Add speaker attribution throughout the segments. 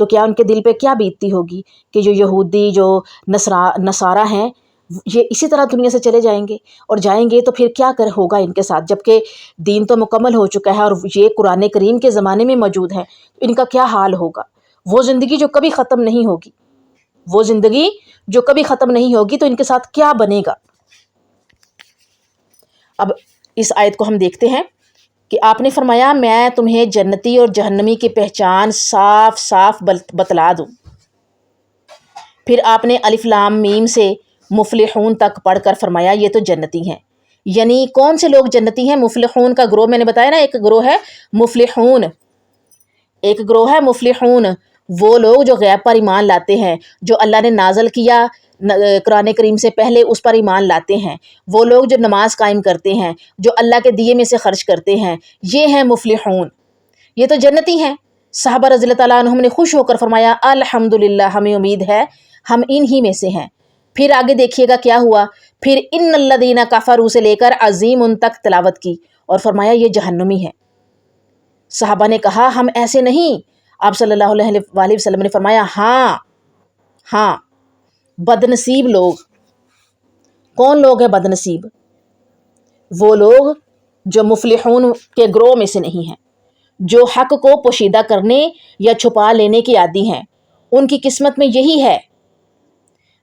Speaker 1: تو کیا ان کے دل پہ کیا بیتتی ہوگی کہ جو یہودی جو نصارہ ہیں یہ اسی طرح دنیا سے چلے جائیں گے، اور جائیں گے تو پھر کیا ہوگا ان کے ساتھ، جبکہ دین تو مکمل ہو چکا ہے اور یہ قرآن کریم کے زمانے میں موجود ہے، ان کا کیا حال ہوگا؟ وہ زندگی جو کبھی ختم نہیں ہوگی، وہ زندگی جو کبھی ختم نہیں ہوگی، تو ان کے ساتھ کیا بنے گا؟ اب اس آیت کو ہم دیکھتے ہیں کہ آپ نے فرمایا میں تمہیں جنتی اور جہنمی کی پہچان صاف صاف بتلا دوں۔ پھر آپ نے الف لام میم سے مفلحون تک پڑھ کر فرمایا یہ تو جنتی ہیں۔ یعنی کون سے لوگ جنتی ہیں؟ مفلحون کا گروہ میں نے بتایا نا، ایک گروہ ہے مفلحون، ایک گروہ ہے مفلحون، وہ لوگ جو غیب پر ایمان لاتے ہیں، جو اللہ نے نازل کیا قرآن کریم سے پہلے اس پر ایمان لاتے ہیں، وہ لوگ جو نماز قائم کرتے ہیں، جو اللہ کے دیے میں سے خرچ کرتے ہیں، یہ ہیں مفلحون، یہ تو جنتی ہیں۔ صحابہ رضی اللہ تعالیٰ عنہم نے خوش ہو کر فرمایا الحمدللہ، ہمیں امید ہے ہم انہی میں سے ہیں۔ پھر آگے دیکھیے گا کیا ہوا، پھر ان الذین کفروا سے لے کر عظیم ان تک تلاوت کی اور فرمایا یہ جہنمی ہے۔ صحابہ نے کہا ہم ایسے نہیں، آپ صلی اللہ علیہ وآلہ وسلم نے فرمایا ہاں بدنصیب لوگ۔ کون لوگ ہیں بدنصیب؟ وہ لوگ جو مفلحون کے گروہ میں سے نہیں ہیں، جو حق کو پوشیدہ کرنے یا چھپا لینے کے عادی ہیں، ان کی قسمت میں یہی ہے۔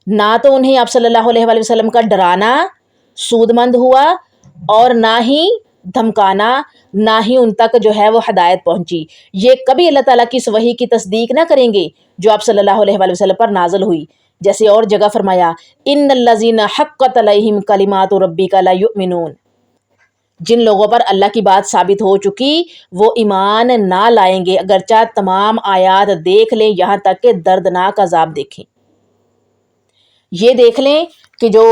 Speaker 1: نہ تو انہیں آپ صلی اللہ علیہ وآلہ وسلم کا ڈرانا سود مند ہوا، اور نہ ہی دھمکانا، نہ ہی ان تک جو ہے وہ ہدایت پہنچی۔ یہ کبھی اللہ تعالیٰ کی اس وحی کی تصدیق نہ کریں گے جو آپ صلی اللہ علیہ وآلہ وسلم پر نازل ہوئی، جیسے اور جگہ فرمایا ان الذین حقت علیہم کلمات ربک لا یؤمنون، جن لوگوں پر اللہ کی بات ثابت ہو چکی وہ ایمان نہ لائیں گے اگرچہ تمام آیات دیکھ لیں، یہاں تک کہ دردناک عذاب دیکھیں۔ یہ دیکھ لیں کہ جو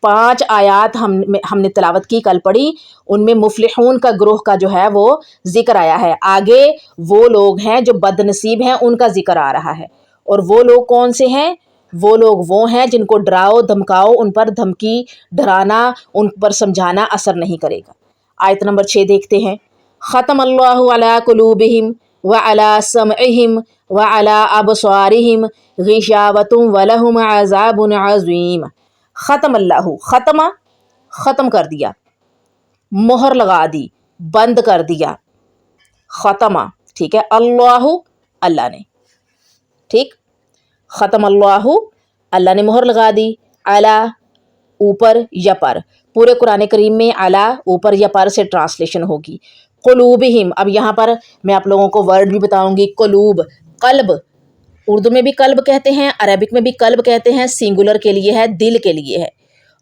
Speaker 1: 5 آیات ہم نے تلاوت کی، کل پڑھی، ان میں مفلحون کا گروہ کا جو ہے وہ ذکر آیا ہے، آگے وہ لوگ ہیں جو بدنصیب ہیں ان کا ذکر آ رہا ہے۔ اور وہ لوگ کون سے ہیں؟ وہ لوگ وہ ہیں جن کو ڈراؤ دھمکاؤ، ان پر دھمکی ڈرانا، ان پر سمجھانا اثر نہیں کرے گا۔ آیت نمبر 6 دیکھتے ہیں، ختم اللہ علی قلوبہم وعلی سمعہم وعلی ابصارہم غشاوۃ ولہم عذاب عظیم۔ ختم اللہ، ختم کر دیا، مہر لگا دی، بند کر دیا، ختم، ٹھیک ہے، اللہ نے، ٹھیک، ختم اللہ نے مہر لگا دی، علی اوپر یا پر، پورے قرآن کریم میں علی اوپر یا پر سے ٹرانسلیشن ہوگی۔ قلوبہم، اب یہاں پر میں آپ لوگوں کو ورڈ بھی بتاؤں گی، قلوب، قلب، اردو میں بھی قلب کہتے ہیں، عربک میں بھی قلب کہتے ہیں، سنگولر کے لیے ہے، دل کے لیے ہے،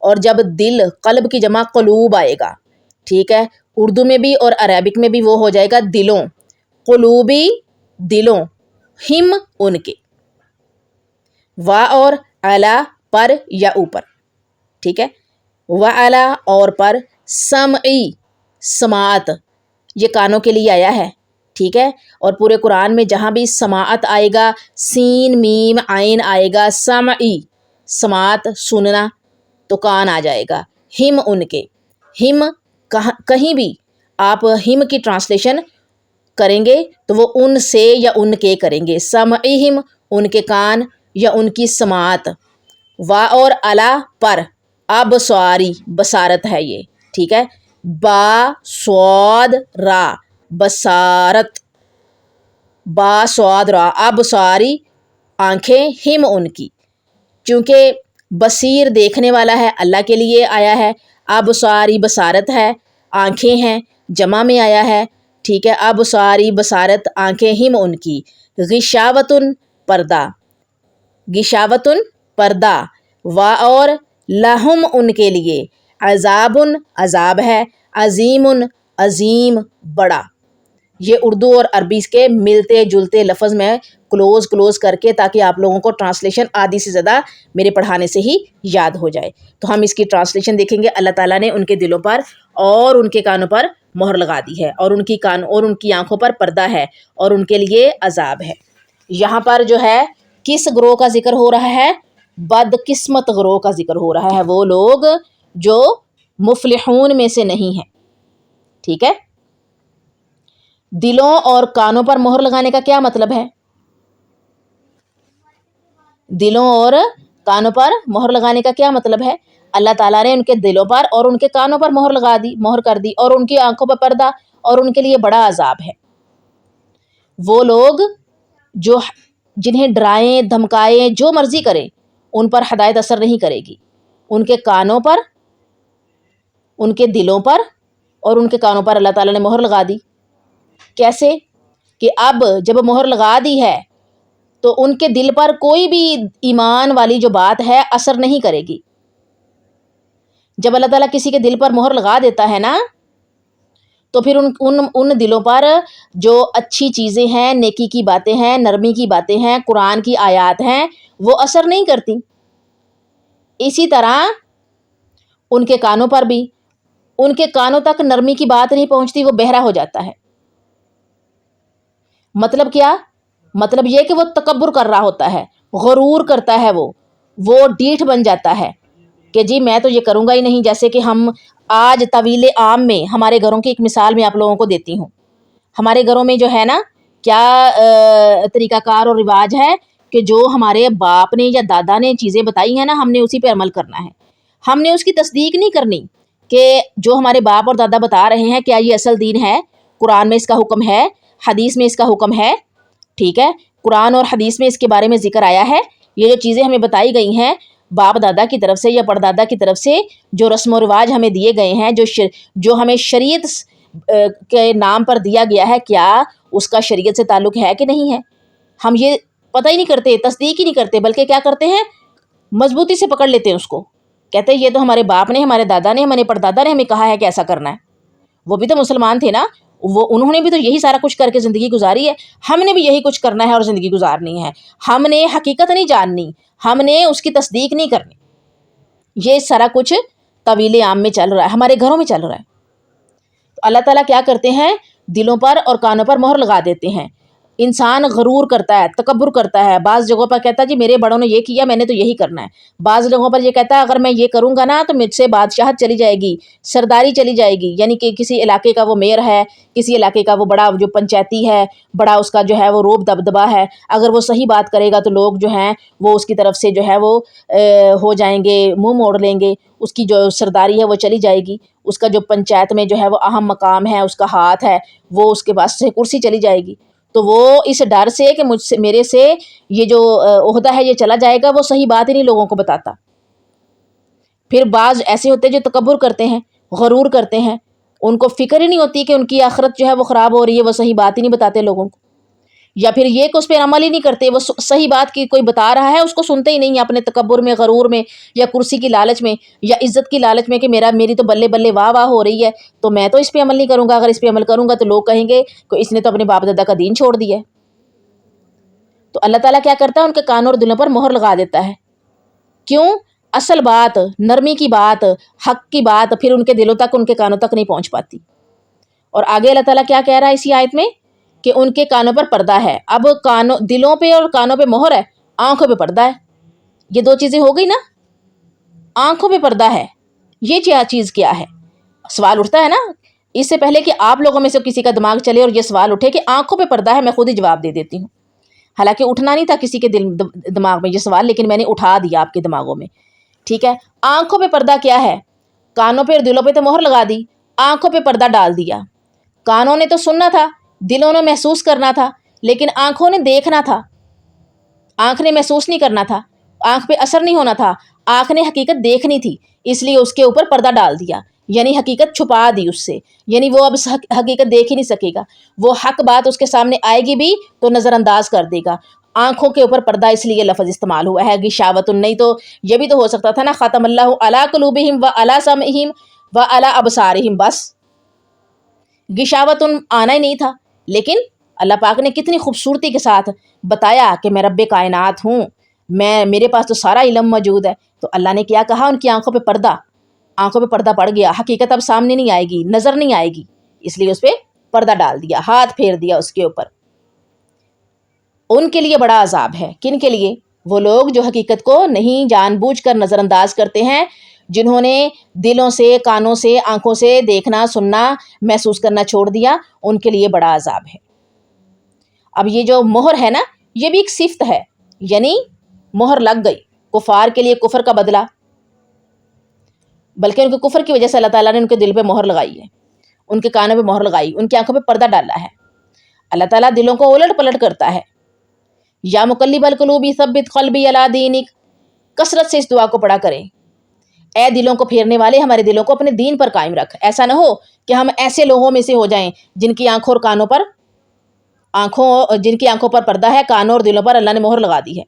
Speaker 1: اور جب دل، قلب کی جمع قلوب آئے گا، ٹھیک ہے، اردو میں بھی اور عربک میں بھی وہ ہو جائے گا دلوں، قلوبی دلوں، ہم ان کے، وا اور علی پر یا اوپر، ٹھیک ہے، وعلی اور پر، سمعی سماعت، یہ کانوں کے لیے آیا ہے، ٹھیک ہے، اور پورے قرآن میں جہاں بھی سماعت آئے گا، سین میم عین آئے گا، سمعی سماعت سننا، تو کان آ جائے گا، ہم ان کے، ہم کہیں بھی آپ ہم کی ٹرانسلیشن کریں گے تو وہ ان سے یا ان کے کریں گے، سمعہم ان کے کان یا ان کی سماعت، وا اور علی پر، ابصاری بصارت ہے یہ، ٹھیک ہے، با صاد را بصارت، با صاد را ابصاری آنکھیں، ہم ان کی، چونکہ بصیر دیکھنے والا ہے، اللہ کے لیے آیا ہے، ابصاری بصارت ہے، آنکھیں ہیں، جمع میں آیا ہے، ٹھیک ہے، ابصاری بصارت آنکھیں، ہم ان کی، غشاوتن پردہ، غشاوتن پردہ، وا اور لہم ان کے لیے، عذابن عذاب ہے، عظیم عظیم بڑا۔ یہ اردو اور عربی کے ملتے جلتے لفظ میں کلوز کر کے، تاکہ آپ لوگوں کو ٹرانسلیشن آدھی سے زیادہ میرے پڑھانے سے ہی یاد ہو جائے، تو ہم اس کی ٹرانسلیشن دیکھیں گے۔ اللہ تعالیٰ نے ان کے دلوں پر اور ان کے کانوں پر مہر لگا دی ہے، اور ان کی آنکھوں پر پردہ ہے، اور ان کے لیے عذاب ہے۔ یہاں پر جو ہے کس گروہ کا ذکر ہو رہا ہے؟ بدقسمت گروہ کا ذکر ہو رہا ہے، وہ لوگ جو مفلحون میں سے نہیں ہیں، ٹھیک ہے۔ دلوں اور کانوں پر مہر لگانے کا کیا مطلب ہے؟ دلوں اور کانوں پر مہر لگانے کا کیا مطلب ہے؟ اللہ تعالیٰ نے ان کے دلوں پر اور ان کے کانوں پر مہر کر دی، اور ان کی آنکھوں پر پردہ، اور ان کے لیے بڑا عذاب ہے۔ وہ لوگ جو جنہیں ڈرائیں دھمکائیں جو مرضی کریں، ان پر ہدایت اثر نہیں کرے گی۔ ان کے کانوں پر، ان کے دلوں پر اور ان کے کانوں پر اللہ تعالیٰ نے مہر لگا دی۔ کیسے کہ اب جب مہر لگا دی ہے تو ان کے دل پر کوئی بھی ایمان والی جو بات ہے اثر نہیں کرے گی۔ جب اللہ تعالیٰ کسی کے دل پر مہر لگا دیتا ہے نا، تو پھر ان دلوں پر جو اچھی چیزیں ہیں، نیکی کی باتیں ہیں، نرمی کی باتیں ہیں، قرآن کی آیات ہیں، وہ اثر نہیں کرتی۔ اسی طرح ان کے کانوں پر بھی، ان کے کانوں تک نرمی کی بات نہیں پہنچتی، وہ بہرا ہو جاتا ہے۔ مطلب کیا؟ مطلب یہ کہ وہ تکبر کر رہا ہوتا ہے، غرور کرتا ہے، وہ ڈیٹھ بن جاتا ہے کہ جی میں تو یہ کروں گا ہی نہیں۔ جیسے کہ ہم آج طویل عام میں ہمارے گھروں کی ایک مثال میں آپ لوگوں کو دیتی ہوں۔ ہمارے گھروں میں جو ہے نا کیا طریقہ کار اور رواج ہے کہ جو ہمارے باپ نے یا دادا نے چیزیں بتائی ہیں نا، ہم نے اسی پہ عمل کرنا ہے۔ ہم نے اس کی تصدیق نہیں کرنی کہ جو ہمارے باپ اور دادا بتا رہے ہیں کیا یہ اصل دین ہے، قرآن میں اس کا حکم ہے، حدیث میں اس کا حکم ہے، ٹھیک ہے، قرآن اور حدیث میں اس کے بارے میں ذکر آیا ہے۔ یہ جو چیزیں ہمیں بتائی گئی ہیں باپ دادا کی طرف سے یا پردادا کی طرف سے، جو رسم و رواج ہمیں دیے گئے ہیں، جو ہمیں شریعت کے نام پر دیا گیا ہے، کیا اس کا شریعت سے تعلق ہے کہ نہیں ہے؟ ہم یہ پتہ ہی نہیں کرتے، تصدیق ہی نہیں کرتے، بلکہ کیا کرتے ہیں، مضبوطی سے پکڑ لیتے ہیں اس کو، کہتے ہیں یہ تو ہمارے باپ نے، ہمارے دادا نے، ہمارے پردادا نے ہمیں کہا ہے کہ ایسا کرنا ہے۔ وہ بھی تو مسلمان تھے نا، انہوں نے بھی تو یہی سارا کچھ کر کے زندگی گزاری ہے، ہم نے بھی یہی کچھ کرنا ہے اور زندگی گزارنی ہے۔ ہم نے حقیقت نہیں جاننی، ہم نے اس کی تصدیق نہیں کرنی۔ یہ سارا کچھ طویل عام میں چل رہا ہے، ہمارے گھروں میں چل رہا ہے۔ تو اللہ تعالیٰ کیا کرتے ہیں، دلوں پر اور کانوں پر مہر لگا دیتے ہیں۔ انسان غرور کرتا ہے، تکبر کرتا ہے، بعض جگہوں پر کہتا ہے جی میرے بڑوں نے یہ کیا، میں نے تو یہی کرنا ہے۔ بعض جگہوں پر یہ کہتا ہے اگر میں یہ کروں گا نا تو مجھ سے بادشاہت چلی جائے گی، سرداری چلی جائے گی، یعنی کہ کسی علاقے کا وہ میئر ہے، کسی علاقے کا وہ بڑا جو پنچایتی ہے، بڑا اس کا جو ہے وہ روب دبدبہ ہے، اگر وہ صحیح بات کرے گا تو لوگ جو ہیں وہ اس کی طرف سے جو ہے وہ ہو جائیں گے، منہ موڑ لیں گے، اس کی جو سرداری ہے وہ چلی جائے گی، اس کا جو پنچایت میں جو ہے وہ اہم مقام ہے، اس کا ہاتھ ہے، وہ اس کے پاس سے کرسی چلی جائے گی۔ تو وہ اس ڈر سے کہ مجھ سے، میرے سے یہ جو عہدہ ہے یہ چلا جائے گا، وہ صحیح بات ہی نہیں لوگوں کو بتاتا۔ پھر بعض ایسے ہوتے ہیں جو تکبر کرتے ہیں، غرور کرتے ہیں، ان کو فکر ہی نہیں ہوتی کہ ان کی آخرت جو ہے وہ خراب ہو رہی ہے، وہ صحیح بات ہی نہیں بتاتے لوگوں کو۔ یا پھر یہ کہ اس پہ عمل ہی نہیں کرتے، وہ صحیح بات کی کوئی بتا رہا ہے اس کو سنتے ہی نہیں ہیں، اپنے تکبر میں، غرور میں، یا کرسی کی لالچ میں، یا عزت کی لالچ میں کہ میری تو بلے بلے واہ واہ ہو رہی ہے، تو میں تو اس پہ عمل نہیں کروں گا، اگر اس پہ عمل کروں گا تو لوگ کہیں گے کہ اس نے تو اپنے باپ دادا کا دین چھوڑ دیا ہے۔ تو اللہ تعالیٰ کیا کرتا ہے، ان کے کانوں اور دلوں پر مہر لگا دیتا ہے۔ کیوں؟ اصل بات، نرمی کی بات، حق کی بات پھر ان کے دلوں تک، ان کے کانوں تک نہیں پہنچ پاتی۔ اور آگے اللہ تعالیٰ کیا کہہ رہا ہے اسی آیت میں کہ ان کے کانوں پر پردہ ہے۔ اب دلوں پہ اور کانوں پہ مہر ہے، آنکھوں پہ پردہ ہے۔ یہ دو چیزیں ہو گئی نا، آنکھوں پہ پردہ ہے، یہ چیز کیا ہے؟ سوال اٹھتا ہے نا، اس سے پہلے کہ آپ لوگوں میں سے کسی کا دماغ چلے اور یہ سوال اٹھے کہ آنکھوں پہ پردہ ہے، میں خود ہی جواب دے دیتی ہوں۔ حالانکہ اٹھنا نہیں تھا کسی کے دماغ میں یہ سوال، لیکن میں نے اٹھا دیا آپ کے دماغوں میں، ٹھیک ہے۔ آنکھوں پہ پردہ کیا ہے؟ کانوں پہ اور دلوں پہ تو مہر لگا دی، آنکھوں پہ پردہ ڈال دیا۔ کانوں نے تو سننا تھا، دلوں نے محسوس کرنا تھا، لیکن آنکھوں نے دیکھنا تھا، آنکھ نے محسوس نہیں کرنا تھا، آنکھ پہ اثر نہیں ہونا تھا، آنکھ نے حقیقت دیکھنی تھی، اس لیے اس کے اوپر پردہ ڈال دیا، یعنی حقیقت چھپا دی اس سے، یعنی وہ اب حقیقت دیکھ ہی نہیں سکے گا، وہ حق بات اس کے سامنے آئے گی بھی تو نظر انداز کر دے گا۔ آنکھوں کے اوپر پردہ اس لیے لفظ استعمال ہوا ہے، غشاوۃ، نہیں تو یہ بھی تو ہو سکتا تھا نا، ختم اللہ علی قلوبہم وعلی سمعہم وعلی ابصارہم، بس غشاوۃ آنا ہی نہیں تھا۔ لیکن اللہ پاک نے کتنی خوبصورتی کے ساتھ بتایا کہ میں رب کائنات ہوں، میرے پاس تو سارا علم موجود ہے۔ تو اللہ نے کیا کہا، ان کی آنکھوں پہ پردہ پڑ گیا، حقیقت اب سامنے نہیں آئے گی، نظر نہیں آئے گی، اس لیے اس پہ پردہ ڈال دیا، ہاتھ پھیر دیا اس کے اوپر۔ ان کے لیے بڑا عذاب ہے، کن کے لیے؟ وہ لوگ جو حقیقت کو نہیں جان بوجھ کر نظر انداز کرتے ہیں، جنہوں نے دلوں سے، کانوں سے، آنکھوں سے دیکھنا، سننا، محسوس کرنا چھوڑ دیا، ان کے لیے بڑا عذاب ہے۔ اب یہ جو مہر ہے نا، یہ بھی ایک صفت ہے، یعنی مہر لگ گئی کفار کے لیے کفر کا بدلہ، بلکہ ان کے کفر کی وجہ سے اللہ تعالیٰ نے ان کے دل پہ مہر لگائی ہے، ان کے کانوں پہ مہر لگائی، ان کی آنکھوں پہ پردہ ڈالا ہے۔ اللہ تعالیٰ دلوں کو الٹ پلٹ کرتا ہے۔ یا مقلب القلوب ثبت قلبی علی دینک، کثرت سے اس دعا کو پڑھا کریں، اے دلوں کو پھیرنے والے ہمارے دلوں کو اپنے دین پر قائم رکھ۔ ایسا نہ ہو کہ ہم ایسے لوگوں میں سے ہو جائیں جن کی آنکھوں اور کانوں پر جن کی آنکھوں پر پردہ ہے، کانوں اور دلوں پر اللہ نے مہر لگا دی ہے۔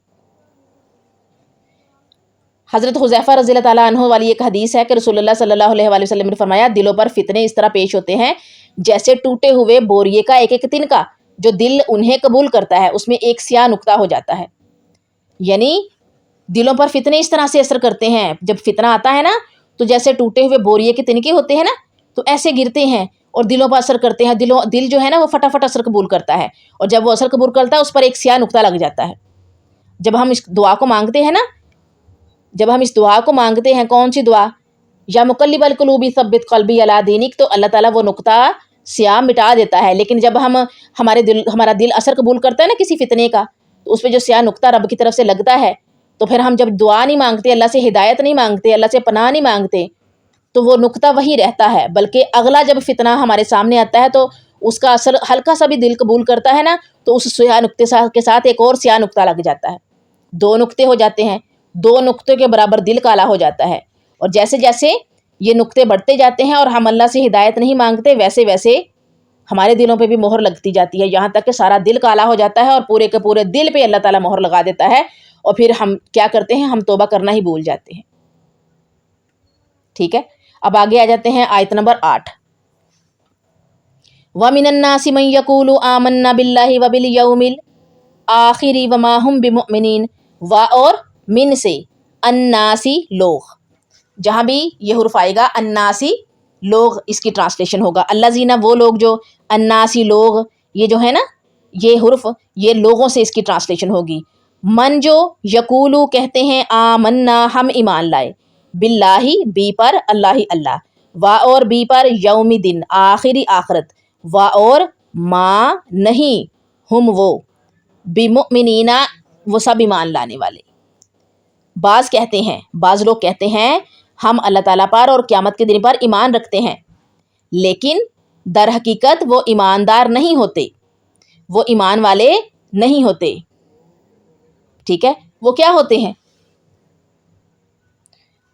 Speaker 1: حضرت حذیفہ رضی اللہ تعالیٰ عنہ والی ایک حدیث ہے کہ رسول اللہ صلی اللہ علیہ وآلہ وسلم نے فرمایا، دلوں پر فتنے اس طرح پیش ہوتے ہیں جیسے ٹوٹے ہوئے بوریے کا ایک ایک تنکا جو دل انہیں قبول کرتا ہے اس میں ایک سیاہ نقطہ ہو جاتا ہے۔ یعنی دلوں پر فتنے اس طرح سے اثر کرتے ہیں، جب فتنہ آتا ہے نا تو جیسے ٹوٹے ہوئے بوریے کے تنکے ہوتے ہیں نا تو ایسے گرتے ہیں اور دلوں پر اثر کرتے ہیں۔ دل جو ہے نا وہ فٹافٹ اثر قبول کرتا ہے، اور جب وہ اثر قبول کرتا ہے اس پر ایک سیاہ نقطہ لگ جاتا ہے۔ جب ہم اس دعا کو مانگتے ہیں نا، جب ہم اس دعا کو مانگتے ہیں، کون سی دعا؟ یا مقلب القلوب ثبت قلبی علی دینک، تو اللہ تعالیٰ وہ نقطہ سیاہ مٹا دیتا ہے۔ لیکن جب ہمارا دل اثر قبول کرتا ہے نا کسی فتنے کا، تو اس پہ جو سیاہ نقطہ رب کی طرف سے لگتا ہے، تو پھر ہم جب دعا نہیں مانگتے، اللہ سے ہدایت نہیں مانگتے، اللہ سے پناہ نہیں مانگتے، تو وہ نقطہ وہی رہتا ہے۔ بلکہ اگلا جب فتنہ ہمارے سامنے آتا ہے تو اس کا اثر ہلکا سا بھی دل قبول کرتا ہے نا تو اس سیاہ نقطے کے ساتھ ایک اور سیاہ نقطہ لگ جاتا ہے، دو نقطے ہو جاتے ہیں، دو نقطوں کے برابر دل کالا ہو جاتا ہے۔ اور جیسے جیسے یہ نقطے بڑھتے جاتے ہیں اور ہم اللہ سے ہدایت نہیں مانگتے، ویسے ویسے ہمارے دلوں پہ بھی مہر لگتی جاتی ہے، یہاں تک کہ سارا دل کالا ہو جاتا ہے اور پورے کے پورے دل پہ اللہ تعالیٰ مہر لگا دیتا ہے، اور پھر ہم کیا کرتے ہیں؟ ہم توبہ کرنا ہی بھول جاتے ہیں۔ ٹھیک ہے، اب آگے آ جاتے ہیں آیت نمبر 8۔ وَمِنَ النَّاسِ مَن يَقُولُ آمَنَّا بِاللَّهِ وَبِالْيَوْمِ الْآخِرِ وَمَا هُمْ بِمُؤْمِنِينَ، وا اور من سے الناسی لوگ، جہاں بھی یہ حرف آئے گا الناسی لوگ اس کی ٹرانسلیشن ہوگا۔ الذین وہ لوگ جو، الناسی لوگ، یہ جو ہے نا یہ حرف یہ لوگوں سے اس کی ٹرانسلیشن ہوگی۔ من جو یقولو کہتے ہیں، آمنا ہم ایمان لائے، باللہ بی پر، اللہ اللہ، وا اور بی پر، یوم دن آخری آخرت، وا اور ما نہیں، ہم وہ، بمؤمنین وہ سب ایمان لانے والے۔ بعض لوگ کہتے ہیں ہم اللہ تعالیٰ پر اور قیامت کے دن پر ایمان رکھتے ہیں، لیکن در حقیقت وہ ایماندار نہیں ہوتے، وہ ایمان والے نہیں ہوتے۔ ٹھیک ہے، وہ کیا ہوتے ہیں؟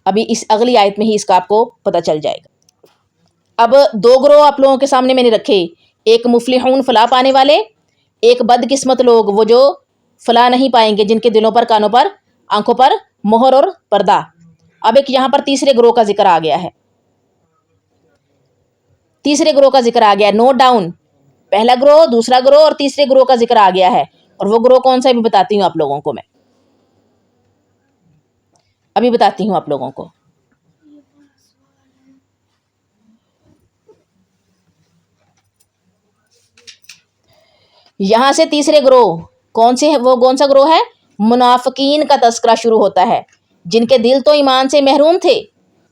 Speaker 1: ابھی اس اگلی آیت میں ہی اس کا آپ کو پتہ چل جائے گا۔ اب دو گروہ آپ لوگوں کے سامنے میں نے رکھے، ایک مفلحون فلاح پانے والے، ایک بدقسمت لوگ وہ جو فلاح نہیں پائیں گے، جن کے دلوں پر، کانوں پر، آنکھوں پر مہر اور پردہ۔ اب ایک یہاں پر تیسرے گروہ کا ذکر آ گیا ہے، تیسرے گروہ کا ذکر آ گیا ہے، نوٹ ڈاؤن، پہلا گروہ، دوسرا گروہ اور تیسرے گروہ کا ذکر آ گیا ہے، اور وہ گروہ کون سا بھی بتاتی ہوں آپ لوگوں کو، میں ابھی بتاتی ہوں آپ لوگوں کو۔ یہاں سے تیسرے گروہ کون سے ہیں؟ وہ کون سا گروہ ہے؟ منافقین کا تذکرہ شروع ہوتا ہے، جن کے دل تو ایمان سے محروم تھے،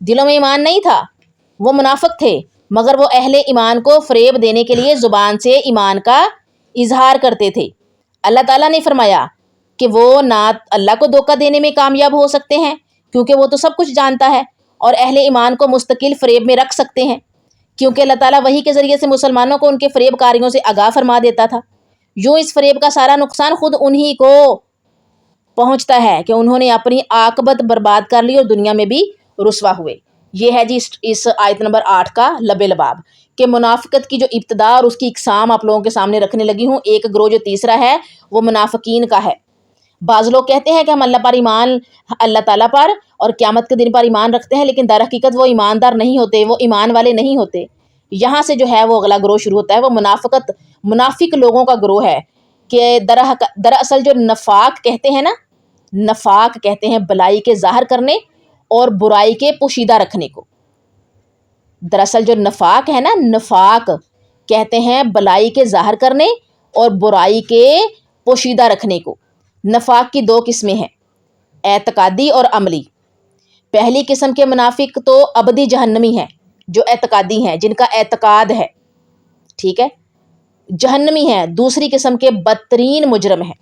Speaker 1: دلوں میں ایمان نہیں تھا، وہ منافق تھے، مگر وہ اہل ایمان کو فریب دینے کے لیے زبان سے ایمان کا اظہار کرتے تھے۔ اللہ تعالیٰ نے فرمایا کہ وہ نہ اللہ کو دھوکہ دینے میں کامیاب ہو سکتے ہیں، کیونکہ وہ تو سب کچھ جانتا ہے، اور اہل ایمان کو مستقل فریب میں رکھ سکتے ہیں، کیونکہ اللہ تعالیٰ وحی کے ذریعے سے مسلمانوں کو ان کے فریب کاریوں سے آگاہ فرما دیتا تھا۔ یوں اس فریب کا سارا نقصان خود انہی کو پہنچتا ہے کہ انہوں نے اپنی عاقبت برباد کر لی اور دنیا میں بھی رسوا ہوئے۔ یہ ہے جی اس آیت نمبر 8 کا لب لباب، کہ منافقت کی جو ابتدا اور اس کی اقسام آپ لوگوں کے سامنے رکھنے لگی ہوں۔ ایک گروہ جو تیسرا ہے وہ منافقین کا ہے۔ بعض لوگ کہتے ہیں کہ ہم اللہ تعالیٰ پر اور قیامت کے دن پر ایمان رکھتے ہیں، لیکن در حقیقت وہ ایماندار نہیں ہوتے، وہ ایمان والے نہیں ہوتے۔ یہاں سے جو ہے وہ اگلا گروہ شروع ہوتا ہے، وہ منافق لوگوں کا گروہ ہے، کہ دراصل جو نفاق کہتے ہیں نا، نفاق کہتے ہیں بلائی کے ظاہر کرنے اور برائی کے پوشیدہ رکھنے کو۔ دراصل جو نفاق ہے نا، نفاق کہتے ہیں بلائی کے ظاہر کرنے اور برائی کے پوشیدہ رکھنے کو۔ نفاق کی دو قسمیں ہیں، اعتقادی اور عملی۔ پہلی قسم کے منافق تو ابدی جہنمی ہیں، جو اعتقادی ہیں، جن کا اعتقاد ہے، ٹھیک ہے، جہنمی ہیں۔ دوسری قسم کے بدترین مجرم ہیں،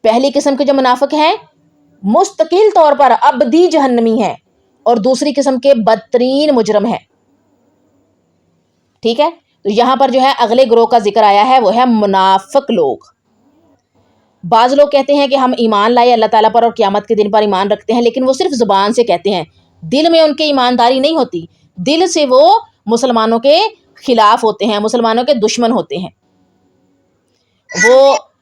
Speaker 1: پہلی قسم کے جو منافق ہیں مستقل طور پر ابدی جہنمی ہیں، اور دوسری قسم کے بدترین مجرم ہیں. ٹھیک ہے، تو یہاں پر جو ہے اگلے گروہ کا ذکر آیا ہے، وہ ہے منافق لوگ. بعض لوگ کہتے ہیں کہ ہم ایمان لائے اللہ تعالیٰ پر اور قیامت کے دن پر ایمان رکھتے ہیں، لیکن وہ صرف زبان سے کہتے ہیں، دل میں ان کے ایمانداری نہیں ہوتی. دل سے وہ مسلمانوں کے خلاف ہوتے ہیں، مسلمانوں کے دشمن ہوتے ہیں.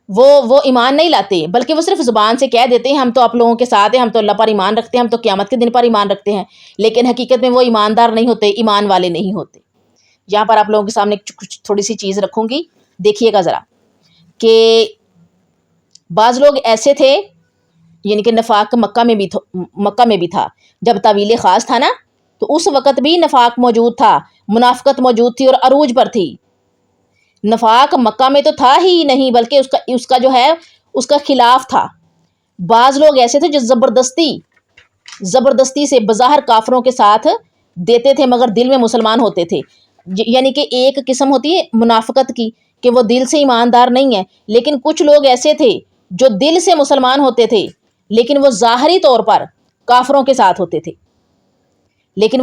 Speaker 1: وہ ایمان نہیں لاتے، بلکہ وہ صرف زبان سے کہہ دیتے ہیں ہم تو آپ لوگوں کے ساتھ ہیں، ہم تو اللہ پر ایمان رکھتے ہیں، ہم تو قیامت کے دن پر ایمان رکھتے ہیں، لیکن حقیقت میں وہ ایماندار نہیں ہوتے، ایمان والے نہیں ہوتے. یہاں پر آپ لوگوں کے سامنے کچھ تھوڑی سی چیز رکھوں گی، دیکھیے گا ذرا کہ بعض لوگ ایسے تھے، یعنی کہ نفاق مکہ میں بھی تھا. جب طویل خاص تھا نا، تو اس وقت بھی نفاق موجود تھا، منافقت موجود تھی اور عروج پر تھی. نفاق مکہ میں تو تھا ہی نہیں، بلکہ اس کا جو ہے اس کا خلاف تھا. بعض لوگ ایسے تھے جو زبردستی سے بظاہر کافروں کے ساتھ دیتے تھے، مگر دل میں مسلمان ہوتے تھے. یعنی کہ ایک قسم ہوتی ہے منافقت کی کہ وہ دل سے ایماندار نہیں ہے، لیکن کچھ لوگ ایسے تھے جو دل سے مسلمان ہوتے تھے، لیکن وہ ظاہری طور پر کافروں کے ساتھ ہوتے تھے. لیکن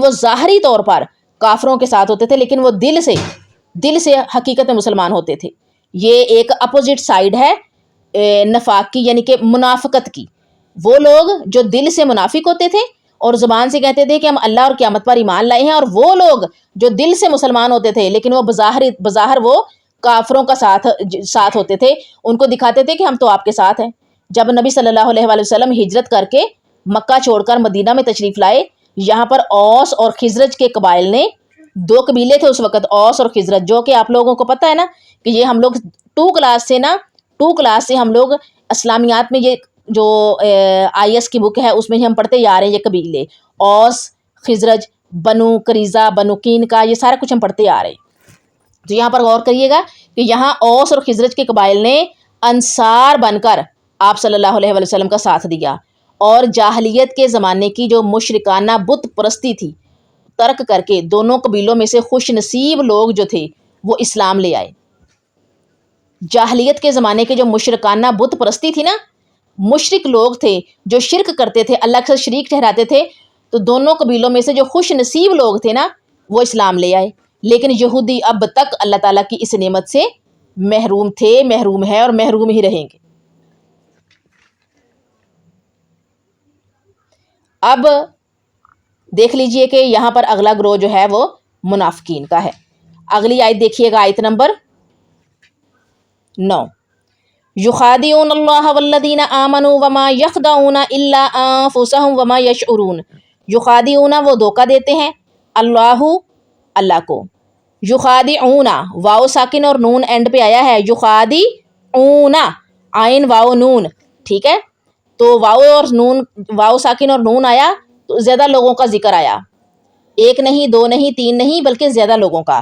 Speaker 1: وہ دل سے حقیقت میں مسلمان ہوتے تھے. یہ ایک اپوزٹ سائیڈ ہے نفاق کی، یعنی کہ منافقت کی. وہ لوگ جو دل سے منافق ہوتے تھے اور زبان سے کہتے تھے کہ ہم اللہ اور قیامت پر ایمان لائے ہیں، اور وہ لوگ جو دل سے مسلمان ہوتے تھے لیکن وہ بظاہر وہ کافروں کا ساتھ ہوتے تھے، ان کو دکھاتے تھے کہ ہم تو آپ کے ساتھ ہیں. جب نبی صلی اللہ علیہ وآلہ وسلم ہجرت کر کے مکہ چھوڑ کر مدینہ میں تشریف لائے، یہاں پر اوس اور خزرج کے قبائل نے، 2 قبیلے تھے اس وقت، اوس اور خزرج، جو کہ آپ لوگوں کو پتہ ہے نا کہ یہ ہم لوگ 2 کلاس سے ہم لوگ اسلامیات میں، یہ جو IS کی بک ہے اس میں ہم پڑھتے آ رہے ہیں، یہ قبیلے اوس، خزرج، بنو قریظہ، بنو قین کا، یہ سارا کچھ ہم پڑھتے آ رہے ہیں. تو یہاں پر غور کریے گا کہ یہاں اوس اور خزرج کے قبائل نے انصار بن کر آپ صلی اللہ علیہ وآلہ وسلم کا ساتھ دیا، اور جاہلیت کے زمانے کی جو مشرکانہ بت پرستی تھی ترک کر کے دونوں قبیلوں میں سے خوش نصیب لوگ جو تھے وہ اسلام لے آئے. جاہلیت کے زمانے کے جو مشرکانہ بت پرستی تھی نا، مشرک لوگ تھے جو شرک کرتے تھے، اللہ کے ساتھ شریک ٹھہراتے تھے، تو دونوں قبیلوں میں سے جو خوش نصیب لوگ تھے نا وہ اسلام لے آئے. لیکن یہودی اب تک اللہ تعالیٰ کی اس نعمت سے محروم تھے، محروم ہے اور محروم ہی رہیں گے. اب دیکھ لیجئے کہ یہاں پر اگلا گروہ جو ہے وہ منافقین کا ہے. اگلی آیت دیکھیے گا، آیت نمبر 9. یخادعون اللہ والذین آمنوا وما یخدعون الا انفسهم وما یشعرون. یخادعون وہ دھوکہ دیتے ہیں، اللہ کو. یخادعون واو ساکن اور نون اینڈ پہ آیا ہے، یخادعون عین واو نون، ٹھیک ہے. تو واو ساکن اور نون آیا تو زیادہ لوگوں کا ذکر آیا، 1 نہیں 2 نہیں 3 نہیں بلکہ زیادہ لوگوں کا.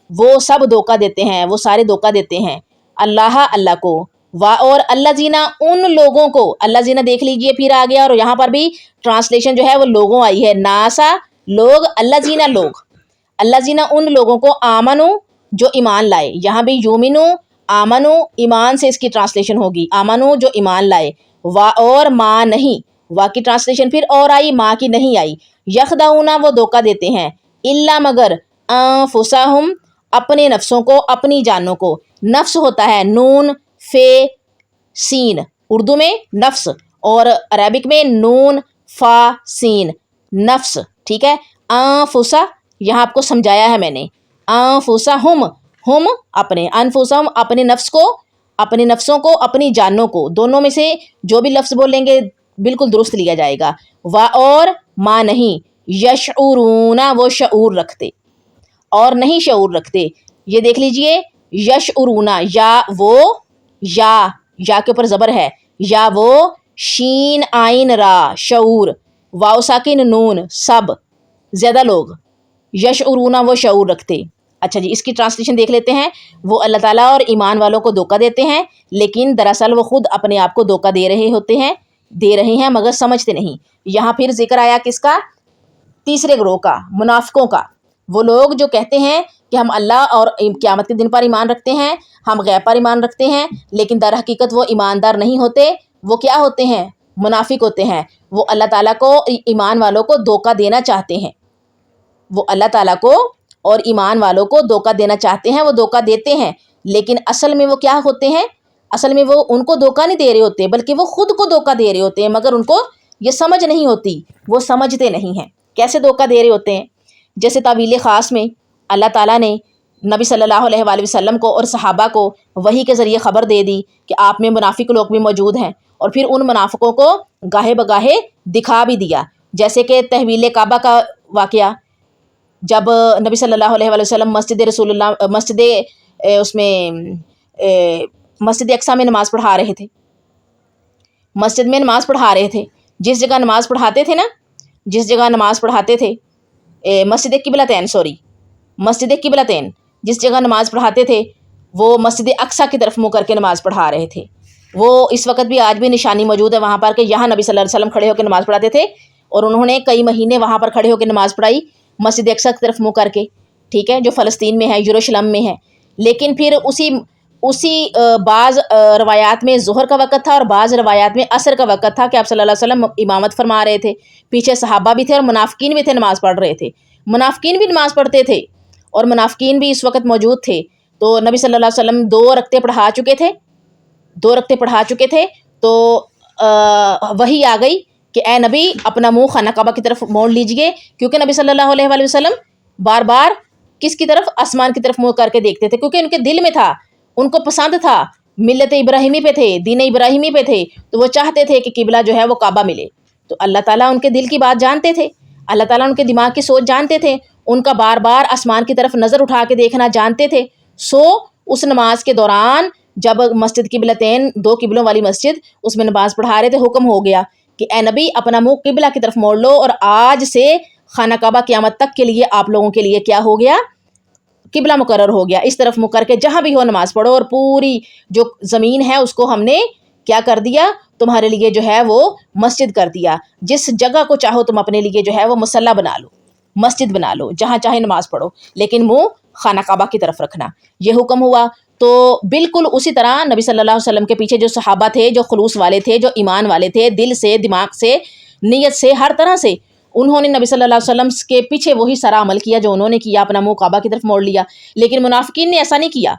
Speaker 1: وہ سب دھوکہ دیتے ہیں، وہ سارے دھوکہ دیتے ہیں اللہ کو، اور اللہ زینہ ان لوگوں کو. اللہ زینہ دیکھ لیجئے پھر آ گیا، اور یہاں پر بھی ٹرانسلیشن جو ہے وہ لوگوں آئی ہے، ناسا لوگ، اللہ زینہ لوگ. اللہ زینہ ان لوگوں کو، آمنو جو ایمان لائے. یہاں بھی یومنو، آمنو ایمان سے اس کی ٹرانسلیشن ہوگی، آمنو جو ایمان لائے. اور ماں نہیں، وا کی ٹرانسلیشن پھر اور آئی، ماں کی نہیں آئی. یخدعون وہ دھوکہ دیتے ہیں، الا مگر، انفسہم اپنے نفسوں کو، اپنی جانوں کو. نفس ہوتا ہے نون فے سین، اردو میں نفس، اور عربک میں نون فا سین، نفس، ٹھیک ہے. انفسا یہاں آپ کو سمجھایا ہے میں نے، انفسہم ہم اپنے، انفسہم اپنے نفس کو، اپنے نفسوں کو، اپنی جانوں کو. دونوں میں سے جو بھی لفظ بولیں گے بالکل درست لیا جائے گا. اور ماں نہیں، یشعرون وہ شعور رکھتے، اور نہیں شعور رکھتے. یہ دیکھ لیجئے، یشعرون، یا وہ، یا کے اوپر زبر ہے، یا وہ، شین آئین را شعور، واو ساکن نون سب، زیادہ لوگ. یشعرون وہ شعور رکھتے. اچھا جی، اس کی ٹرانسلیشن دیکھ لیتے ہیں. وہ اللہ تعالیٰ اور ایمان والوں کو دھوکہ دیتے ہیں، لیکن دراصل وہ خود اپنے آپ کو دھوکہ دے رہے ہیں مگر سمجھتے نہیں. یہاں پھر ذکر آیا کس کا؟ تیسرے گروہ کا، منافقوں کا. وہ لوگ جو کہتے ہیں کہ ہم اللہ اور قیامت کے دن پر ایمان رکھتے ہیں، ہم غیب پر ایمان رکھتے ہیں، لیکن در حقیقت وہ ایماندار نہیں ہوتے، وہ کیا ہوتے ہیں؟ منافق ہوتے ہیں۔ وہ اللہ تعالیٰ کو، ایمان والوں کو دھوکہ دینا چاہتے ہیں، وہ اللہ تعالیٰ کو اور ایمان والوں کو دھوکہ دینا چاہتے ہیں، وہ دھوکہ دیتے ہیں، لیکن اصل میں وہ کیا ہوتے ہیں؟ اصل میں وہ ان کو دھوکہ نہیں دے رہے ہوتے، بلکہ وہ خود کو دھوکہ دے رہے ہوتے ہیں، مگر ان کو یہ سمجھ نہیں ہوتی، وہ سمجھتے نہیں ہیں۔ کیسے دھوکہ دے رہے ہوتے ہیں؟ جیسے تعویل خاص میں اللہ تعالیٰ نے نبی صلی اللہ علیہ وآلہ وسلم کو اور صحابہ کو وحی کے ذریعے خبر دے دی کہ آپ میں منافق لوگ بھی موجود ہیں، اور پھر ان منافقوں کو گاہے بگاہے دکھا بھی دیا، جیسے کہ تحویل کعبہ کا واقعہ، جب نبی صلی اللہ علیہ وآلہ وسلم مسجد اقصیٰ میں نماز پڑھا رہے تھے، مسجد میں نماز پڑھا رہے تھے، جس جگہ نماز پڑھاتے تھے نا، جس جگہ نماز پڑھاتے تھے، مسجد قبلتین، جس جگہ نماز پڑھاتے تھے وہ مسجد اقصیٰ کی طرف منہ کر کے نماز پڑھا رہے تھے۔ وہ اس وقت بھی آج بھی نشانی موجود ہے وہاں پر کہ یہاں نبی صلی اللہ علیہ وسلم کھڑے ہو کے نماز پڑھاتے تھے، اور انہوں نے کئی مہینے وہاں پر کھڑے ہو کے نماز پڑھائی مسجد اقصیٰ کی طرف منہ کر کے، ٹھیک ہے، جو فلسطین میں ہے، یروشلم میں ہے۔ لیکن پھر اسی بعض روایات میں ظہر کا وقت تھا اور بعض روایات میں عصر کا وقت تھا کہ آپ صلی اللہ علیہ وسلم امامت فرما رہے تھے، پیچھے صحابہ بھی تھے اور منافقین بھی تھے، نماز پڑھ رہے تھے، منافقین بھی نماز پڑھتے تھے اور منافقین بھی اس وقت موجود تھے۔ تو نبی صلی اللہ علیہ وسلم 2 رکعتیں پڑھا چکے تھے تو وحی آ گئی کہ اے نبی اپنا منہ خانہ کعبہ کی طرف موڑ لیجئے، کیونکہ نبی صلی اللہ علیہ وآلہ وسلم بار بار کس کی طرف؟ آسمان کی طرف منہ کر کے دیکھتے تھے، کیونکہ ان کے دل میں تھا، ان کو پسند تھا، ملت ابراہیمی پہ تھے، دین ابراہیمی پہ تھے، تو وہ چاہتے تھے کہ قبلہ جو ہے وہ کعبہ ملے۔ تو اللہ تعالیٰ ان کے دل کی بات جانتے تھے، اللہ تعالیٰ ان کے دماغ کی سوچ جانتے تھے، ان کا بار بار آسمان کی طرف نظر اٹھا کے دیکھنا جانتے تھے۔ اس نماز کے دوران جب مسجد قبلتین، 2 قبلوں والی مسجد، اس میں نماز پڑھا رہے تھے، حکم ہو گیا کہ اے نبی اپنا منہ قبلہ کی طرف موڑ لو، اور آج سے خانہ کعبہ قیامت تک کے لیے آپ لوگوں کے لیے کیا ہو گیا؟ قبلہ مقرر ہو گیا، اس طرف منہ کر کے جہاں بھی ہو نماز پڑھو، اور پوری جو زمین ہے اس کو ہم نے کیا کر دیا؟ تمہارے لیے جو ہے وہ مسجد کر دیا، جس جگہ کو چاہو تم اپنے لیے جو ہے وہ مصلی بنا لو، مسجد بنا لو، جہاں چاہے نماز پڑھو، لیکن منہ خانہ کعبہ کی طرف رکھنا، یہ حکم ہوا۔ تو بالکل اسی طرح نبی صلی اللہ علیہ وسلم کے پیچھے جو صحابہ تھے، جو خلوص والے تھے، جو ایمان والے تھے، دل سے، دماغ سے، نیت سے، ہر طرح سے، انہوں نے نبی صلی اللہ علیہ وسلم کے پیچھے وہی سارا عمل کیا جو انہوں نے کیا، اپنا منہ کعبہ کی طرف موڑ لیا۔ لیکن منافقین نے ایسا نہیں کیا۔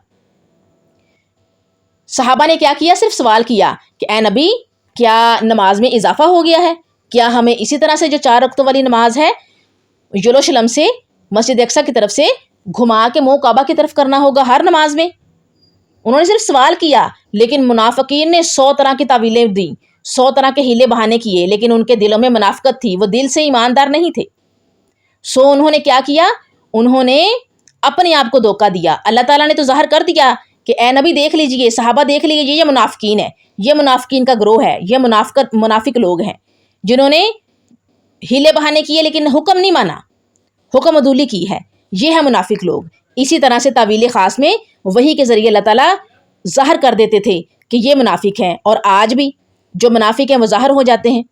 Speaker 1: صحابہ نے کیا کیا؟ صرف سوال کیا کہ اے نبی کیا نماز میں اضافہ ہو گیا ہے؟ کیا ہمیں اسی طرح سے جو 4 رکعتوں والی نماز ہے یروشلم سے مسجد اقصیٰ کی طرف سے گھما کے منہ کعبہ کی طرف کرنا ہوگا ہر نماز میں؟ انہوں نے صرف سوال کیا، لیکن منافقین نے 100 طرح کی تعویلیں دیں، 100 طرح کے ہیلے بہانے کیے، لیکن ان کے دلوں میں منافقت تھی، وہ دل سے ایماندار نہیں تھے۔ انہوں نے کیا کیا؟ انہوں نے اپنے آپ کو دھوکہ دیا۔ اللہ تعالیٰ نے تو ظاہر کر دیا کہ اے نبی دیکھ لیجئے، صحابہ دیکھ لیجئے، یہ منافقین ہے، یہ منافقین کا گروہ ہے، یہ منافق لوگ ہیں جنہوں نے ہیلے بہانے کیے لیکن حکم نہیں مانا، حکم عدولی کی ہے، یہ ہے منافق لوگ۔ اسی طرح سے تعویل خاص میں وحی کے ذریعے اللہ تعالیٰ ظاہر کر دیتے تھے کہ یہ منافق ہیں، اور آج بھی جو منافق ہیں وہ ظاہر ہو جاتے ہیں،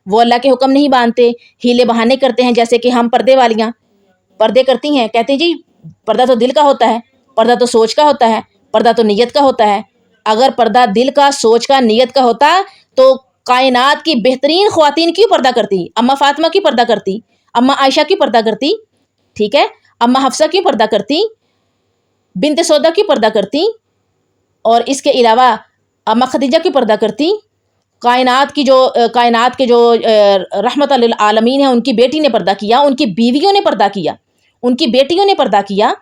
Speaker 1: وہ اللہ کے حکم نہیں مانتے، ہیلے بہانے کرتے ہیں، جیسے کہ ہم پردے والیاں پردے کرتی ہیں، کہتے ہیں جی پردہ تو دل کا ہوتا ہے، پردہ تو سوچ کا ہوتا ہے، پردہ تو نیت کا ہوتا ہے۔ اگر پردہ دل کا، سوچ کا، نیت کا ہوتا تو کائنات کی بہترین خواتین کیوں پردہ کرتی؟ اماں فاطمہ کی پردہ کرتی، اماں عائشہ کی پردہ کرتی، ٹھیک ہے، اماں حفصہ کی پردہ کرتی، بنت سودا کی پردہ کرتی، اور اس کے علاوہ اماں خدیجہ کی پردہ کرتی۔ کائنات کے جو رحمت للعالمین ہیں ان کی بیٹی نے پردہ کیا، ان کی بیویوں نے پردہ کیا، ان کی بیٹیوں نے پردہ کیا۔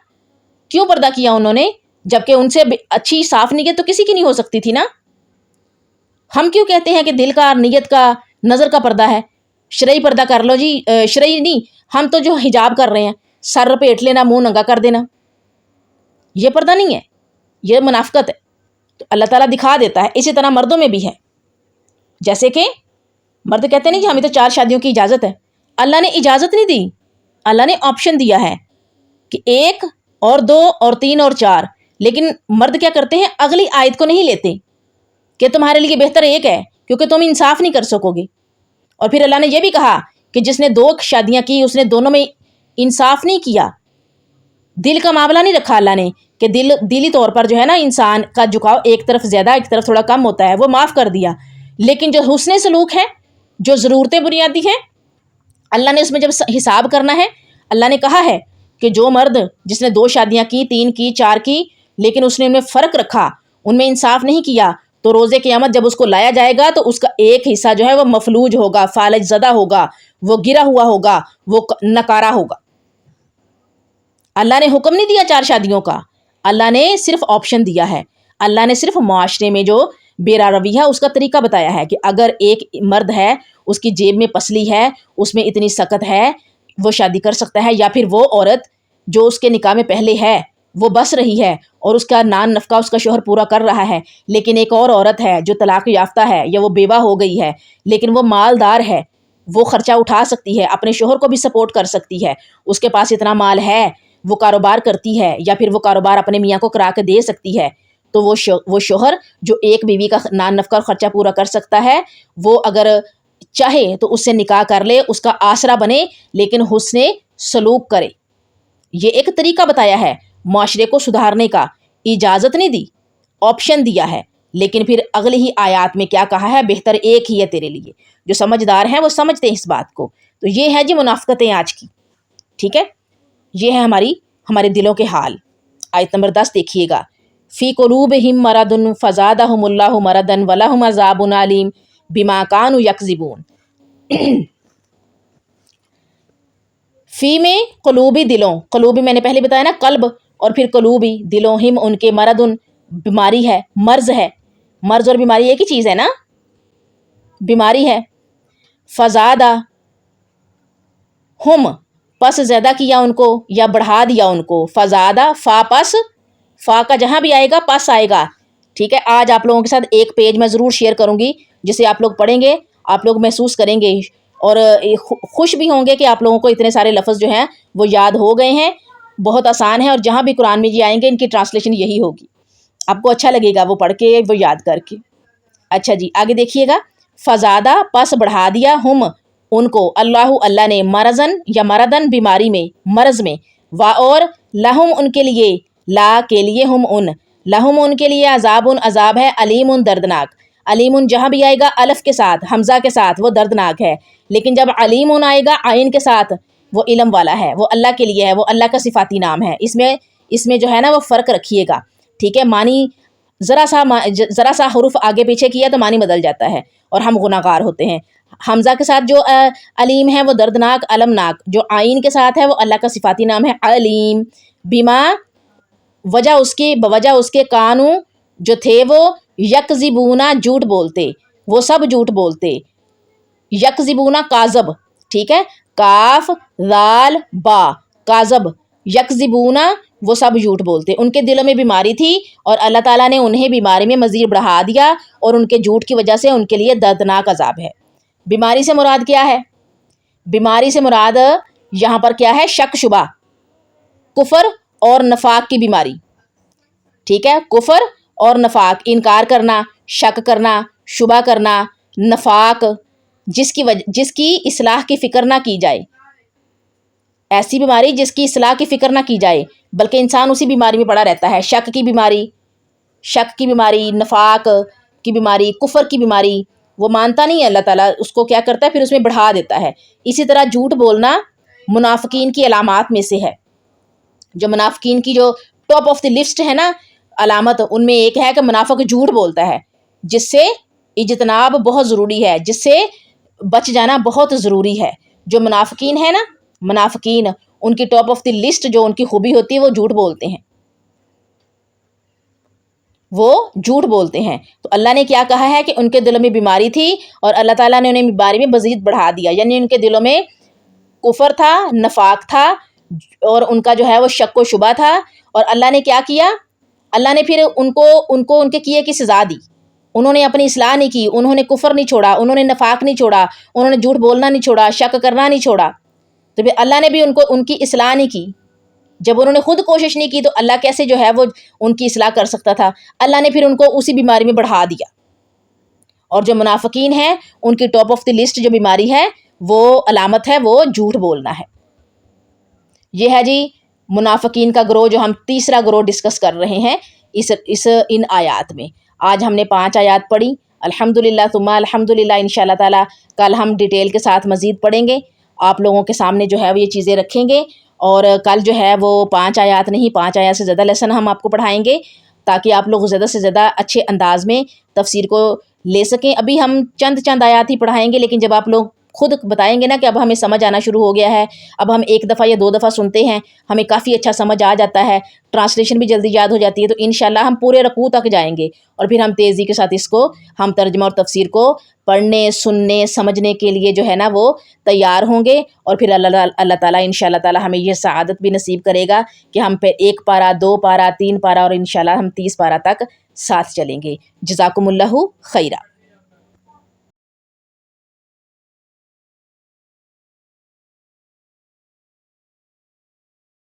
Speaker 1: کیوں پردہ کیا انہوں نے؟ جبکہ ان سے اچھی صاف نیت تو کسی کی نہیں ہو سکتی تھی نا۔ ہم کیوں کہتے ہیں کہ دل کا، نیت کا، نظر کا پردہ ہے؟ شرعی پردہ کر لو جی، شرعی نہیں، ہم تو جو حجاب کر رہے ہیں، سر لپیٹ لینا، منہ ننگا کر دینا، یہ پردہ نہیں ہے، یہ منافقت ہے۔ تو اللہ تعالیٰ دکھا دیتا ہے۔ اسی طرح مردوں میں بھی ہے، جیسے کہ مرد کہتے نہیں کہ ہمیں تو 4 شادیوں کی اجازت ہے، اللہ نے اجازت نہیں دی، اللہ نے آپشن دیا ہے کہ 1 اور 2 اور 3 اور 4، لیکن مرد کیا کرتے ہیں؟ اگلی آیت کو نہیں لیتے کہ تمہارے لیے بہتر 1 ہے کیونکہ تم انصاف نہیں کر سکو گے، اور پھر اللہ نے یہ بھی کہا کہ جس نے 2 شادیاں کی اس نے دونوں میں انصاف نہیں کیا، دل کا معاملہ نہیں رکھا اللہ نے کہ دلی طور پر جو ہے نا انسان کا جھکاؤ ایک طرف زیادہ ایک طرف تھوڑا کم ہوتا ہے، وہ معاف کر دیا لیکن جو حسن سلوک ہے، جو ضرورتیں بنیادی ہیں، اللہ نے اس میں جب حساب کرنا ہے، اللہ نے کہا ہے کہ جو مرد جس نے 2 شادیاں کی، 3 کی، 4 کی، لیکن اس نے ان میں فرق رکھا، ان میں انصاف نہیں کیا، تو روز قیامت جب اس کو لایا جائے گا تو اس کا ایک حصہ جو ہے وہ مفلوج ہوگا، فالج زدہ ہوگا، وہ گرا ہوا ہوگا، وہ نکارا ہوگا۔ اللہ نے حکم نہیں دیا 4 شادیوں کا، اللہ نے صرف آپشن دیا ہے، اللہ نے صرف معاشرے میں جو بیرا روی ہے اس کا طریقہ بتایا ہے کہ اگر ایک مرد ہے، اس کی جیب میں پسلی ہے، اس میں اتنی سکت ہے، وہ شادی کر سکتا ہے، یا پھر وہ عورت جو اس کے نکاح میں پہلے ہے وہ بس رہی ہے اور اس کا نان نفقہ اس کا شوہر پورا کر رہا ہے، لیکن ایک اور عورت ہے جو طلاق یافتہ ہے یا وہ بیوہ ہو گئی ہے لیکن وہ مالدار ہے، وہ خرچہ اٹھا سکتی ہے، اپنے شوہر کو بھی سپورٹ کر سکتی ہے، اس کے پاس اتنا مال ہے، وہ کاروبار کرتی ہے یا پھر وہ کاروبار اپنے میاں کو کرا کے دے سکتی ہے، تو وہ شوہر جو ایک بیوی کا نان نفقہ اور خرچہ پورا کر سکتا ہے، وہ اگر چاہے تو اس سے نکاح کر لے، اس کا آسرا بنے، لیکن حسن سلوک کرے۔ یہ ایک طریقہ بتایا ہے معاشرے کو سدھارنے کا، اجازت نہیں دی، آپشن دیا ہے، لیکن پھر اگلی ہی آیات میں کیا کہا ہے، بہتر ایک ہی ہے تیرے لیے۔ جو سمجھدار ہیں وہ سمجھتے ہیں اس بات کو۔ تو یہ ہے جی منافقتیں آج کی، ٹھیک ہے، یہ ہے ہمارے دلوں کے حال۔ آیت نمبر 10 دیکھیے گا، فی قلوبہم مرض فزادہم اللہ مرضا ولہم عذاب علیم بما کانوا یکذبون۔ فی میں قلوبی دلوں، قلوبی میں نے پہلے بتایا نا قلب، اور پھر قلوبی دلوں، ہم ان کے، مرض بیماری ہے، مرض ہے، مرض اور بیماری ایک ہی چیز ہے نا، بیماری ہے۔ فزادہ ہم، پس زیادہ کیا ان کو یا بڑھا دیا ان کو، فزادہ فا پس، فا کا جہاں بھی آئے گا پس آئے گا، ٹھیک ہے۔ آج آپ لوگوں کے ساتھ ایک پیج میں ضرور شیئر کروں گی جسے آپ لوگ پڑھیں گے، آپ لوگ محسوس کریں گے اور خوش بھی ہوں گے کہ آپ لوگوں کو اتنے سارے لفظ جو ہیں وہ یاد ہو گئے ہیں، بہت آسان ہے، اور جہاں بھی قرآن میں یہ آئیں گے ان کی ٹرانسلیشن یہی ہوگی، آپ کو اچھا لگے گا وہ پڑھ کے، وہ یاد کر کے۔ اچھا جی آگے دیکھیے گا، فزادہ پس بڑھا دیا، ہم ان کو، اللہ نے، مرضن یا مردن بیماری میں، مرض میں، وا اور، لہم ان کے لیے، لا کے لیے، ہم ان، لہم ان کے لیے، عذاب عذاب ہے، علیم دردناک، علیم جہاں بھی آئے گا الف کے ساتھ، حمزہ کے ساتھ، وہ دردناک ہے، لیکن جب علیم آئے گا عین کے ساتھ، وہ علم والا ہے، وہ اللہ کے لیے ہے، وہ اللہ کا صفاتی نام ہے، اس میں جو ہے نا وہ فرق رکھیے گا، ٹھیک ہے۔ معنی ذرا سا حروف آگے پیچھے کیا تو معنی بدل جاتا ہے اور ہم گناہگار ہوتے ہیں۔ حمزہ کے ساتھ جو علیم ہے وہ دردناک، علمناک، جو عین کے ساتھ ہے وہ اللہ کا صفاتی نام ہے علیم، بما بوجہ اس کے، کانو جو تھے وہ، یکذبونا جھوٹ بولتے، وہ سب جھوٹ بولتے، یکذبونا کاذب، ٹھیک ہے، کاف ذال با، کاذب، یکذبونا وہ سب جھوٹ بولتے، ان کے دلوں میں بیماری تھی اور اللہ تعالیٰ نے انہیں بیماری میں مزید بڑھا دیا، اور ان کے جھوٹ کی وجہ سے ان کے لیے دردناک عذاب ہے۔ بیماری سے مراد کیا ہے؟ بیماری سے مراد یہاں پر کیا ہے؟ شک شبہ، کفر اور نفاق کی بیماری، ٹھیک ہے، کفر اور نفاق، انکار کرنا، شک کرنا، شبہ کرنا، نفاق، جس کی اصلاح کی فکر نہ کی جائے، ایسی بیماری جس کی اصلاح کی فکر نہ کی جائے بلکہ انسان اسی بیماری میں پڑا رہتا ہے، شک کی بیماری، نفاق کی بیماری، کفر کی بیماری، وہ مانتا نہیں ہے اللہ تعالیٰ، اس کو کیا کرتا ہے پھر اس میں بڑھا دیتا ہے۔ اسی طرح جھوٹ بولنا منافقین کی علامات میں سے ہے، جو منافقین کی جو ٹاپ آف دی لسٹ ہے نا علامت، ان میں ایک ہے کہ منافق جھوٹ بولتا ہے، جس سے اجتناب بہت ضروری ہے، جس سے بچ جانا بہت ضروری ہے۔ جو منافقین ہے نا، منافقین، ان کی ٹاپ آف دی لسٹ جو ان کی خوبی ہوتی ہے وہ جھوٹ بولتے ہیں، وہ جھوٹ بولتے ہیں۔ تو اللہ نے کیا کہا ہے کہ ان کے دلوں میں بیماری تھی اور اللہ تعالیٰ نے انہیں بیماری میں مزید بڑھا دیا، یعنی ان کے دلوں میں کفر تھا، نفاق تھا، اور ان کا جو ہے وہ شک و شبہ تھا، اور اللہ نے کیا کیا؟ اللہ نے پھر ان کو ان کے کیے کی سزا دی، انہوں نے اپنی اصلاح نہیں کی، انہوں نے کفر نہیں چھوڑا، انہوں نے نفاق نہیں چھوڑا، انہوں نے جھوٹ بولنا نہیں چھوڑا، شک کرنا نہیں چھوڑا، تو پھر اللہ نے بھی ان کی اصلاح نہیں کی۔ جب انہوں نے خود کوشش نہیں کی تو اللہ کیسے جو ہے وہ ان کی اصلاح کر سکتا تھا؟ اللہ نے پھر ان کو اسی بیماری میں بڑھا دیا۔ اور جو منافقین ہیں ان کی ٹاپ آف دی لسٹ جو بیماری ہے، وہ علامت ہے، وہ جھوٹ بولنا ہے۔ یہ ہے جی منافقین کا گروہ، جو ہم تیسرا گروہ ڈسکس کر رہے ہیں ان آیات میں۔ آج ہم نے 5 آیات پڑھی، الحمدللہ ثم الحمدللہ انشاءاللہ تعالیٰ کل ہم ڈیٹیل کے ساتھ مزید پڑھیں گے، آپ لوگوں کے سامنے جو ہے وہ یہ چیزیں رکھیں گے، اور کل جو ہے وہ 5 آیات نہیں 5 آیات سے زیادہ لیسن ہم آپ کو پڑھائیں گے، تاکہ آپ لوگ زیادہ سے زیادہ اچھے انداز میں تفسیر کو لے سکیں۔ ابھی ہم چند آیات ہی پڑھائیں گے، لیکن جب آپ لوگ خود بتائیں گے نا کہ اب ہمیں سمجھ آنا شروع ہو گیا ہے، اب ہم 1 دفعہ یا 2 دفعہ سنتے ہیں، ہمیں کافی اچھا سمجھ آ جاتا ہے، ٹرانسلیشن بھی جلدی یاد ہو جاتی ہے، تو انشاءاللہ ہم پورے رکوع تک جائیں گے، اور پھر ہم تیزی کے ساتھ اس کو ہم ترجمہ اور تفسیر کو پڑھنے، سننے، سمجھنے کے لیے جو ہے نا وہ تیار ہوں گے، اور پھر اللہ تعالیٰ انشاءاللہ تعالیٰ ہمیں یہ سعادت بھی نصیب کرے گا کہ ہم پہ 1 پارہ 2 پارہ 3 پارہ اور انشاءاللہ ہم 30 پارہ تک ساتھ چلیں گے۔ جزاکم اللہ خیرہ۔